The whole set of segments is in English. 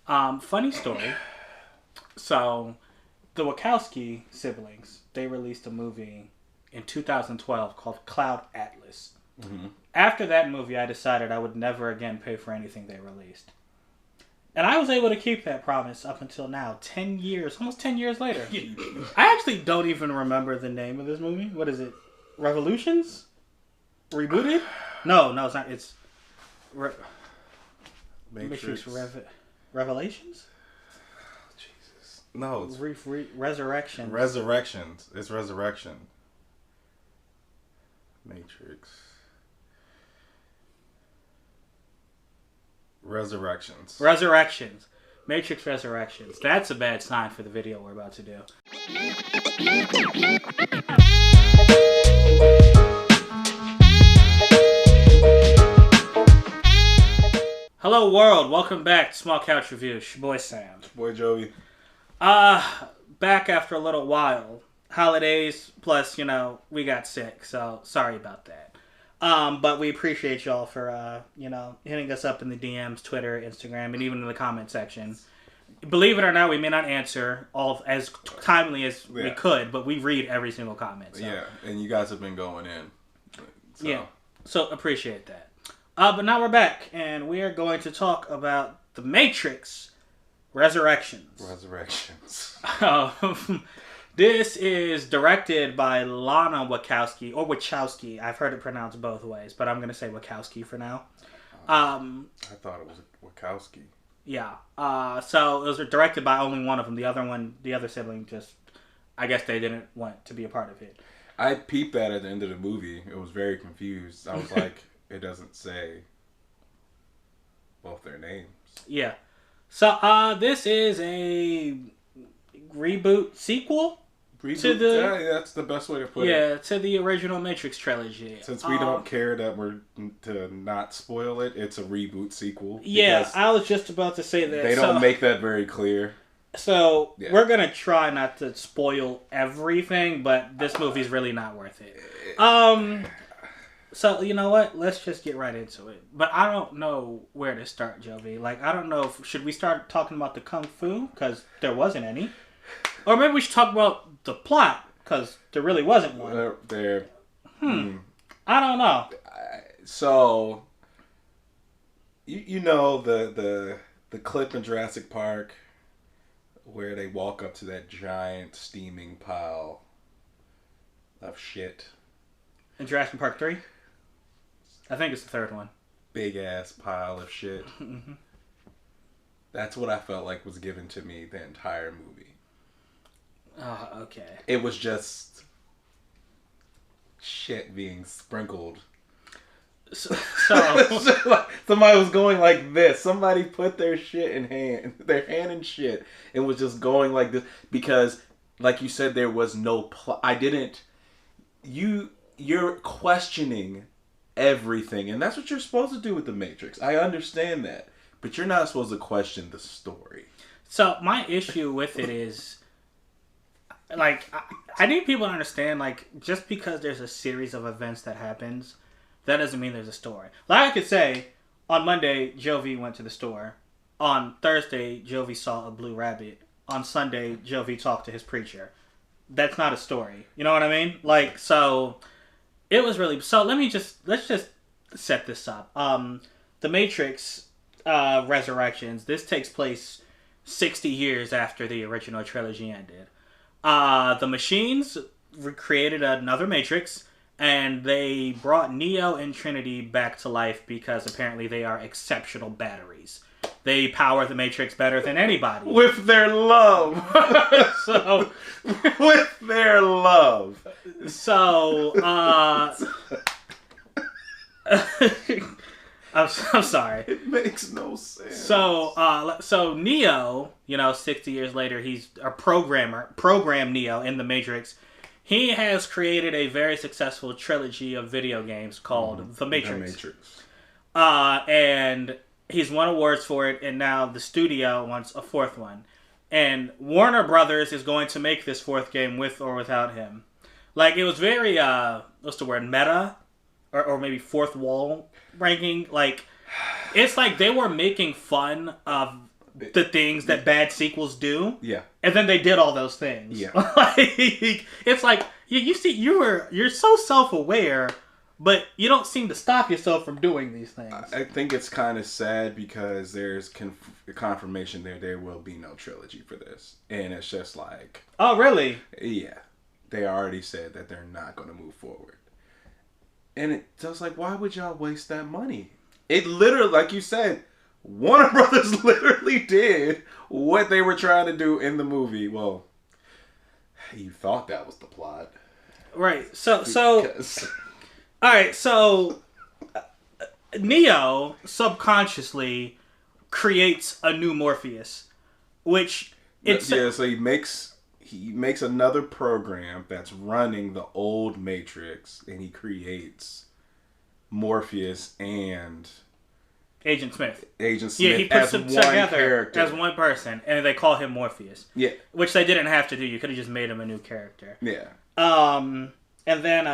Funny story. So, the Wachowski siblings, they released a movie in 2012 called Cloud Atlas. Mm-hmm. After that movie, I decided I would never again pay for anything they released. And I was able to keep that promise up until now, 10 years, almost 10 years later. I actually don't even remember the name of this movie. What is it? Revolutions? Rebooted? No, it's not. It's Matrix. Revelations? Jesus. No, it's Resurrection. Resurrections. It's Resurrection. Matrix. Resurrections. Matrix Resurrections. That's a bad sign for the video we're about to do. Hello world, welcome back to Small Couch Review. It's your boy Sam. It's your boy Joey. Back after a little while. Holidays, plus, we got sick, so sorry about that. But we appreciate y'all for, hitting us up in the DMs, Twitter, Instagram, and even in the comment section. Believe it or not, we may not answer all as timely as we could, but we read every single comment. So. Yeah, and you guys have been going in. So. Yeah, so appreciate that. But now we're back, and we are going to talk about The Matrix Resurrections. This is directed by Lana Wachowski, or Wachowski. I've heard it pronounced both ways, but I'm going to say Wachowski for now. I thought it was Wachowski. Yeah. So it was directed by only one of them. The other sibling I guess they didn't want to be a part of it. I peeped that at the end of the movie. It was very confused. I was like, it doesn't say both their names. Yeah. So this is a reboot sequel. That's the best way to put it. Yeah, to the original Matrix trilogy. Since we don't care that we're to not spoil it, it's a reboot sequel. Yeah, I was just about to say that. They don't make that very clear. So, we're going to try not to spoil everything, but this movie's really not worth it. So, you know what? Let's just get right into it. But I don't know where to start, Jovi. I don't know should we start talking about the Kung Fu? Because there wasn't any. Or maybe we should talk about the plot, because there really wasn't one. I don't know. So, you know the clip in Jurassic Park where they walk up to that giant steaming pile of shit. In Jurassic Park 3? I think it's the third one. Big ass pile of shit. Mm-hmm. That's what I felt like was given to me the entire movie. Oh, okay. It was just shit being sprinkled. So somebody was going like this. Somebody put their hand in shit, and was just going like this because, like you said, there was no plot. You're questioning everything, and that's what you're supposed to do with the Matrix. I understand that, but you're not supposed to question the story. So my issue with it is. I need people to understand, just because there's a series of events that happens, that doesn't mean there's a story. I could say, on Monday, Jovi went to the store. On Thursday, Jovi saw a blue rabbit. On Sunday, Jovi talked to his preacher. That's not a story. You know what I mean? So, it was really... So, let's just set this up. The Matrix Resurrections, this takes place 60 years after the original trilogy ended. The machines created another Matrix, and they brought Neo and Trinity back to life because apparently they are exceptional batteries. They power the Matrix better than anybody. With their love. With their love. So, I'm sorry. It makes no sense. So Neo, 60 years later, he's a programmed Neo in the Matrix. He has created a very successful trilogy of video games called The Matrix. And he's won awards for it, and now the studio wants a fourth one. And Warner Brothers is going to make this fourth game with or without him. It was very, what's the word, meta? Or maybe fourth wall ranking. It's like they were making fun of the things that bad sequels do. Yeah. And then they did all those things. Yeah. It's like you see you're so self-aware, but you don't seem to stop yourself from doing these things. I think it's kind of sad because there's confirmation there will be no trilogy for this. And it's just like... Oh, really? Yeah. They already said that they're not going to move forward. And it's just like, why would y'all waste that money? It literally, like you said, Warner Brothers literally did what they were trying to do in the movie. Well, you thought that was the plot. Right. So all right, so Neo subconsciously creates a new Morpheus, which so he makes another program that's running the old Matrix, and he creates Morpheus and Agent Smith. Yeah, he puts them together character. as one person, and they call him Morpheus. Yeah, which they didn't have to do. You could have just made him a new character. Yeah. And then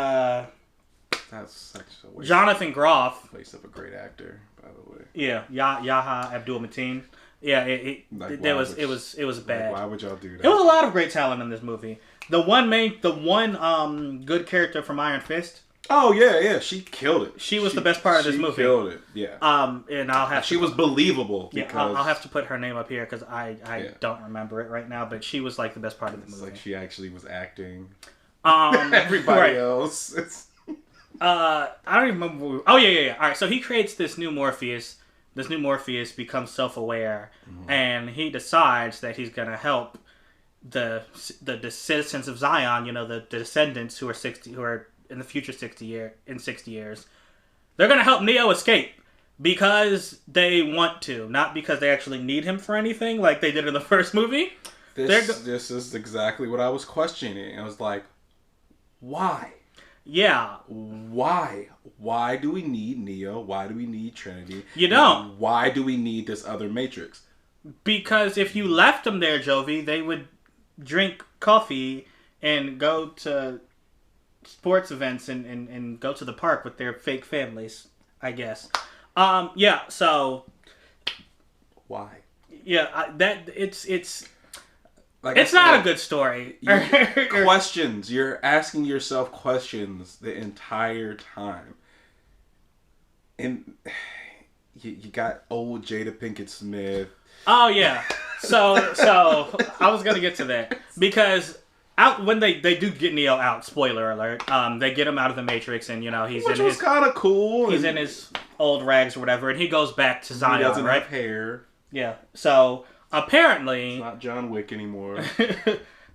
that's such a waste. Jonathan Groff, Place of a great actor, by the way. Yeah, Yaha Abdul Mateen. Yeah, it was bad. Like, why would y'all do that? There was a lot of great talent in this movie. The one good character from Iron Fist. Oh yeah, she killed it. She was the best part of this movie. She killed it. Yeah. And I'll have. She was believable. Yeah, I'll have to put her name up here because I don't remember it right now. But she was like the best part of the movie. Like she actually was acting. Everybody else. I don't even remember. Oh yeah. All right, so he creates this new Morpheus. This new Morpheus becomes self-aware, and he decides that he's gonna help the citizens of Zion. You know, the descendants who are in the future 60 years. They're gonna help Neo escape because they want to, not because they actually need him for anything, like they did in the first movie. This is exactly what I was questioning. I was like, why? Yeah. Why? Why do we need Neo? Why do we need Trinity? You don't. Why do we need this other Matrix? Because if you left them there, Jovi, they would drink coffee and go to sports events and go to the park with their fake families, I guess. Yeah, so... Why? Yeah, it's... Like it's not a good story. Questions. You're asking yourself questions the entire time. And you got old Jada Pinkett Smith. Oh, yeah. So I was going to get to that. Because when they do get Neo out, spoiler alert, they get him out of the Matrix and, Which was kind of cool. He's in his old rags or whatever, and he goes back to Zion, he doesn't right? have hair. Yeah. So... apparently, it's not John Wick anymore.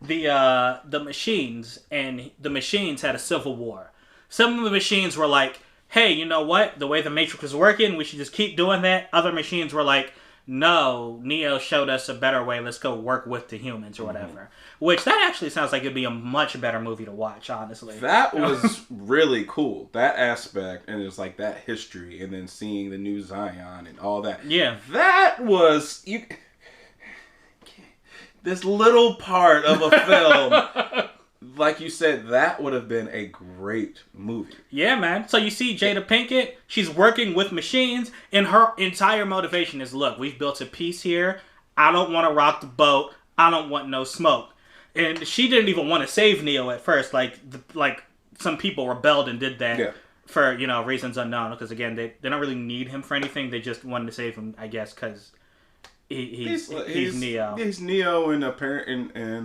the machines had a civil war. Some of the machines were like, "Hey, you know what? The way the Matrix is working, we should just keep doing that." Other machines were like, "No, Neo showed us a better way. Let's go work with the humans or whatever." Which that actually sounds like it'd be a much better movie to watch. Honestly, that was really cool. That aspect, and it's like that history, and then seeing the new Zion and all that. Yeah, that was this little part of a film, like you said, that would have been a great movie. Yeah, man. So you see Jada Pinkett, she's working with machines, and her entire motivation is, look, we've built a piece here. I don't want to rock the boat. I don't want no smoke. And she didn't even want to save Neo at first. Like some people rebelled and did that for, reasons unknown. Because, again, they don't really need him for anything. They just wanted to save him, I guess, because... He's Neo. He's Neo, and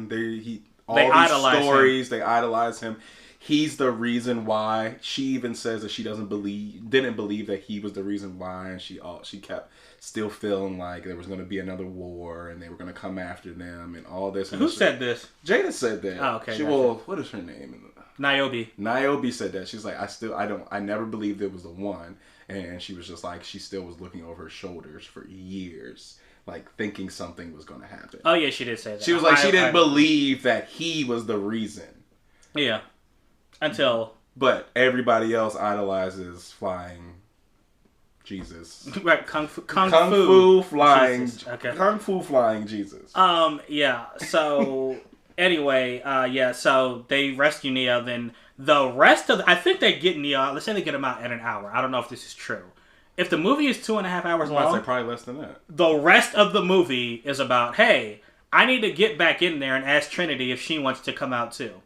they idolize stories. Him. They idolize him. He's the reason why. She even says that she didn't believe that he was the reason why, and she kept still feeling like there was going to be another war and they were going to come after them and all this. Who said this? Jada said that. Oh, okay. What is her name? Niobe. Niobe said that. She's like, I never believed it was the one, and she was just like, she still was looking over her shoulders for years. Like, thinking something was going to happen. Oh, yeah, she did say that. She was like, she didn't believe that he was the reason. Yeah. Until... But everybody else idolizes flying Jesus. Right, Kung Fu flying... Jesus. Okay. Kung Fu flying Jesus. Yeah, so... anyway, so they rescue Neo, then the rest of... I think they get Neo out. Let's say they get him out in an hour. I don't know if this is true. if the movie is 2.5 hours I'd say long, probably less than that. the rest of the movie is about, hey, I need to get back in there and ask Trinity if she wants to come out too.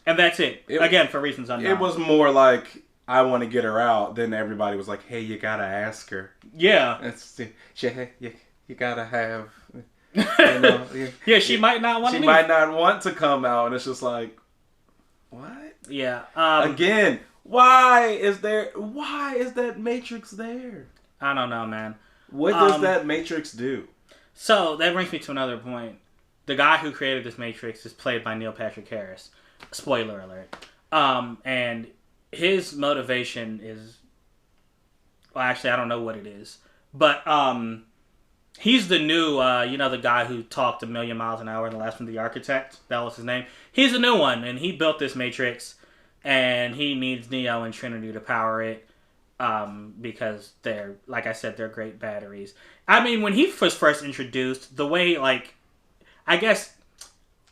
And that's it. Again, for reasons unknown. It was more like, I want to get her out. Then everybody was like, hey, you gotta ask her. Yeah. You gotta have... Yeah, she might not want to. She might not want to come out, and it's just like, what? Yeah. Again, why is that Matrix there? I don't know, man. What does that Matrix do? So that brings me to another point. The guy who created this Matrix is played by Neil Patrick Harris. Spoiler alert. And his motivation is, well, actually, I don't know what it is, but he's the new, the guy who talked a million miles an hour in the last one, The Architect. That was his name. He's the new one, and he built this Matrix, and he needs Neo and Trinity to power it, because they're, like I said, they're great batteries. I mean, when he was first introduced, the way, like, I guess...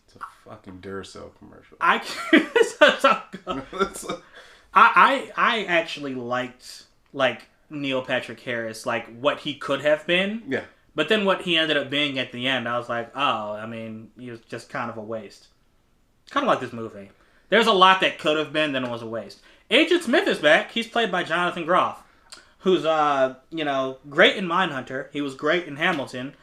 It's a fucking Duracell commercial. I actually liked, like, Neil Patrick Harris, like, what he could have been. Yeah. But then what he ended up being at the end, I was like, oh, I mean, he was just kind of a waste. Kind of like this movie. There's a lot that could have been, then it was a waste. Agent Smith is back. He's played by Jonathan Groff, who's, great in Mindhunter. He was great in Hamilton.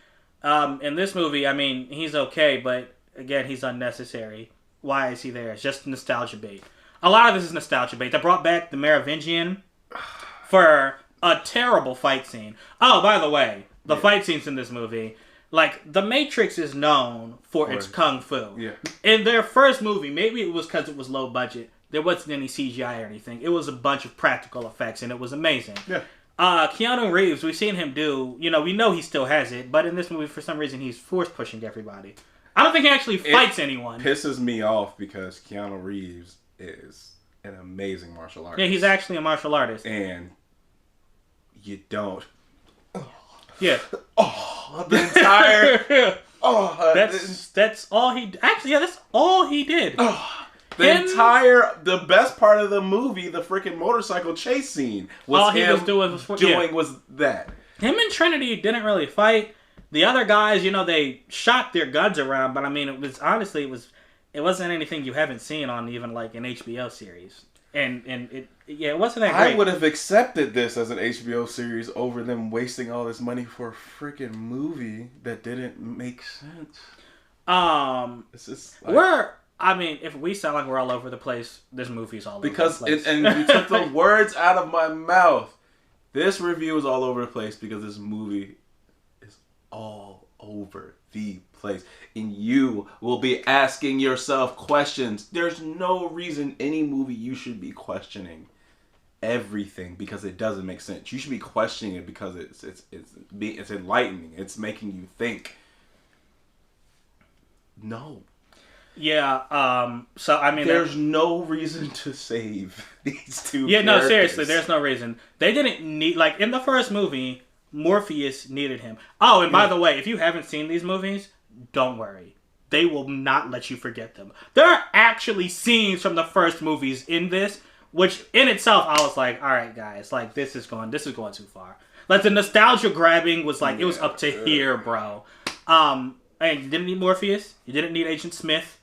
In this movie, I mean, he's okay, but, again, he's unnecessary. Why is he there? It's just nostalgia bait. A lot of this is nostalgia bait. They brought back the Merovingian for a terrible fight scene. Oh, by the way... The fight scenes in this movie, like, The Matrix is known for its kung fu. Yeah. In their first movie, maybe it was because it was low budget, there wasn't any CGI or anything. It was a bunch of practical effects, and it was amazing. Yeah. Keanu Reeves, we've seen him do, we know he still has it, but in this movie, for some reason, he's force-pushing everybody. I don't think he actually fights anyone. It pisses me off because Keanu Reeves is an amazing martial artist. Yeah, he's actually a martial artist. And you don't... Yeah. Oh, the entire... Oh, that's all he... Actually, yeah, that's all he did. Oh, the best part of the movie, the freaking motorcycle chase scene, was all him he was doing was that. Him and Trinity didn't really fight. The other guys, they shot their guns around, but I mean, it was honestly, it wasn't anything you haven't seen on even like an HBO series. And it wasn't that great. I would have accepted this as an HBO series over them wasting all this money for a freaking movie that didn't make sense. It's just like, if we sound like we're all over the place, this movie's all over the place. And you took the words out of my mouth. This review is all over the place because this movie is all over the place. And you will be asking yourself questions. There's no reason any movie you should be questioning everything because it doesn't make sense. You should be questioning it because it's enlightening. It's making you think. No. Yeah. So I mean, there's no reason to save these two. Yeah. characters. No. Seriously, there's no reason. They didn't need, like, in the first movie, Morpheus needed him. Oh, and by the way, if you haven't seen these movies, don't worry. They will not let you forget them. There are actually scenes from the first movies in this, which in itself, I was like, all right, guys, like, this is going too far. Like, the nostalgia grabbing was like, it was up to here, bro. And you didn't need Morpheus. You didn't need Agent Smith.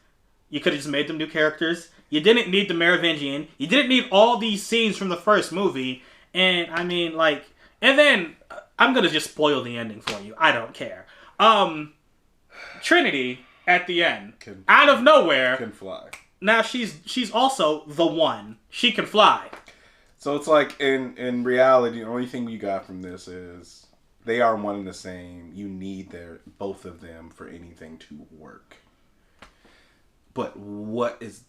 You could have just made them new characters. You didn't need the Merovingian. You didn't need all these scenes from the first movie. And, I mean, like, and then I'm going to just spoil the ending for you. I don't care. Trinity, at the end, out of nowhere, can fly. Now she's also the one. She can fly. So it's like, in reality, the only thing you got from this is they are one and the same. You need both of them for anything to work. But what is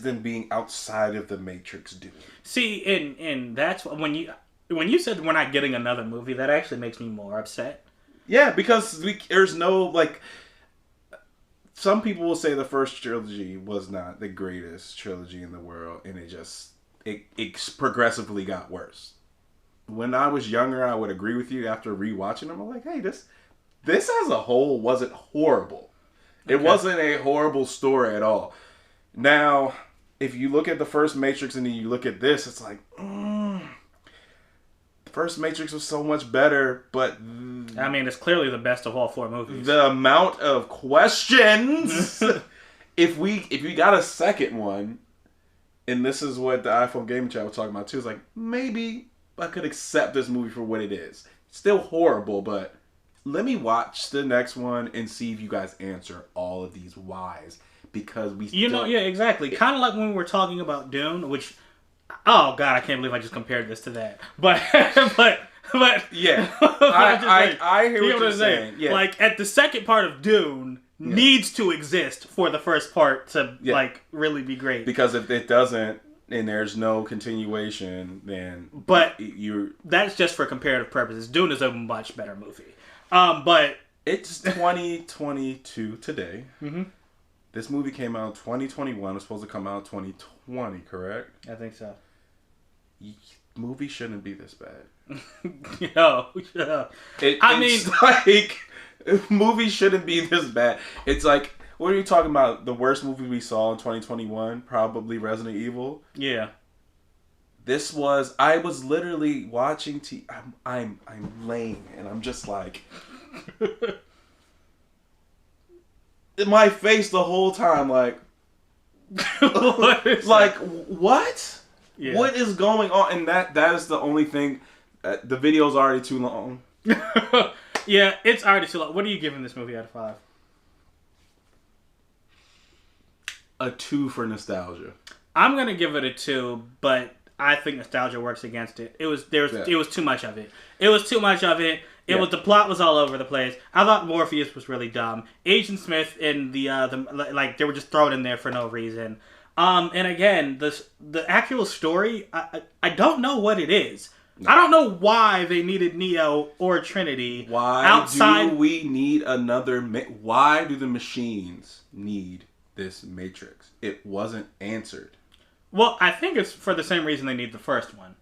them being outside of the Matrix doing? See, and that's when you said we're not getting another movie, that actually makes me more upset. Yeah, because there's no, like, some people will say the first trilogy was not the greatest trilogy in the world, and it progressively got worse. When I was younger, I would agree with you. After rewatching them, I'm like, hey, this as a whole wasn't horrible. It wasn't a horrible story at all. Now, if you look at the first Matrix and then you look at this, it's like, first Matrix was so much better, but I mean, it's clearly the best of all 4 movies. the amount of questions. if we got a second one, and this is what the iPhone Gaming Chat was talking about too, is like, maybe I could accept this movie for what it is. Still horrible, but let me watch the next one and see if you guys answer all of these whys. Because we yeah, exactly. Kind of like when we were talking about Dune, which, oh god, I can't believe I just compared this to that. But yeah, I hear what you're saying. Yeah. Like, at the second part of Dune needs to exist for the first part to like really be great. Because if it doesn't, and there's no continuation, then that's just for comparative purposes. Dune is a much better movie. But it's 2022 today. Mm-hmm. This movie came out in 2021. It was supposed to come out in 2020, correct? I think so. Movie shouldn't be this bad. No, yeah. Movie shouldn't be this bad. It's like, what are you talking about? The worst movie we saw in 2021? Probably Resident Evil. Yeah. I was literally watching I'm laying and I'm just like in my face the whole time, like what? Yeah. What is going on? And that is the only thing. The video's already too long. Yeah, it's already too long. What are you giving this movie out of 5? A 2 for nostalgia. I'm gonna give it a 2, but I think nostalgia works against it. It was too much of it. It was too much of it. The plot was all over the place. I thought Morpheus was really dumb. Agent Smith and the like, they were just thrown in there for no reason. And again, the actual story, I don't know what it is. No. I don't know why they needed Neo or Trinity. Why do we need another? Why do the machines need this Matrix? It wasn't answered. Well, I think it's for the same reason they need the first one,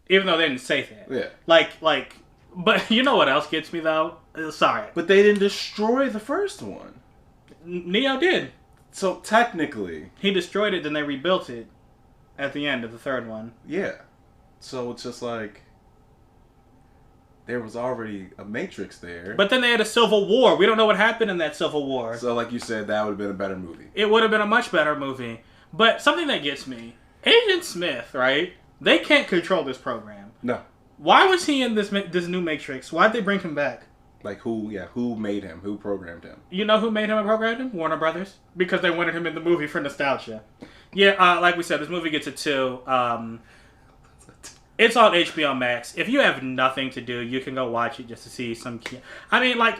even though they didn't say that. Yeah. Like, but you know what else gets me though? Sorry, but they didn't destroy the first one. Neo did. So technically, he destroyed it, then they rebuilt it at the end of the third one. Yeah. So it's just like there was already a Matrix there. But then they had a civil war. We don't know what happened in that civil war. So like you said, that would have been a better movie. It would have been a much better movie. But something that gets me, Agent Smith, right? They can't control this program. No. Why was he in this new Matrix? Why'd they bring him back? Like who? Yeah, who made him? Who programmed him? You know who made him and programmed him? Warner Brothers. Because they wanted him in the movie for nostalgia. Yeah, like we said, this movie gets a 2. It's on HBO Max. If you have nothing to do, you can go watch it just to see some. I mean, like,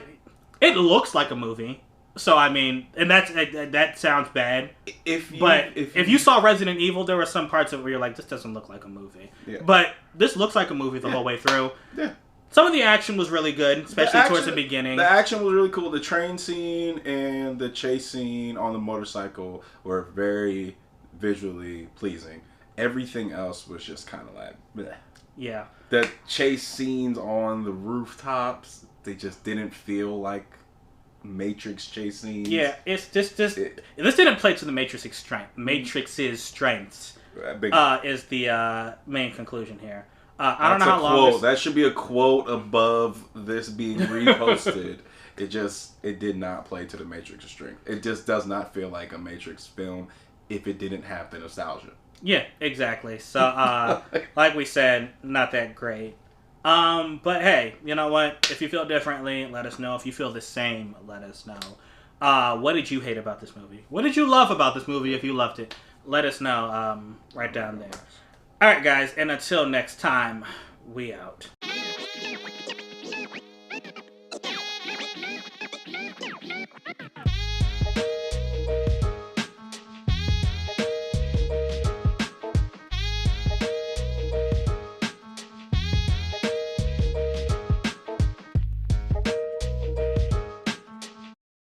it looks like a movie. So I mean, and that sounds bad. If you saw Resident Evil, there were some parts of it where you're like, this doesn't look like a movie. Yeah. But this looks like a movie the whole way through. Yeah. Some of the action was really good, especially towards the beginning. The action was really cool. The train scene and the chase scene on the motorcycle were very visually pleasing. Everything else was just kind of like, bleh. Yeah. The chase scenes on the rooftops, they just didn't feel like Matrix chase scenes. Yeah, it's this didn't play to the Matrix's strengths. Is the main conclusion here. I don't know how long. That should be a quote above this being reposted. It did not play to the Matrix's strength. It just does not feel like a Matrix film if it didn't have the nostalgia. Yeah, exactly. So, like we said, not that great. But hey, you know what? If you feel differently, let us know. If you feel the same, let us know. What did you hate about this movie? What did you love about this movie if you loved it? Let us know right down there. Alright guys, and until next time, we out.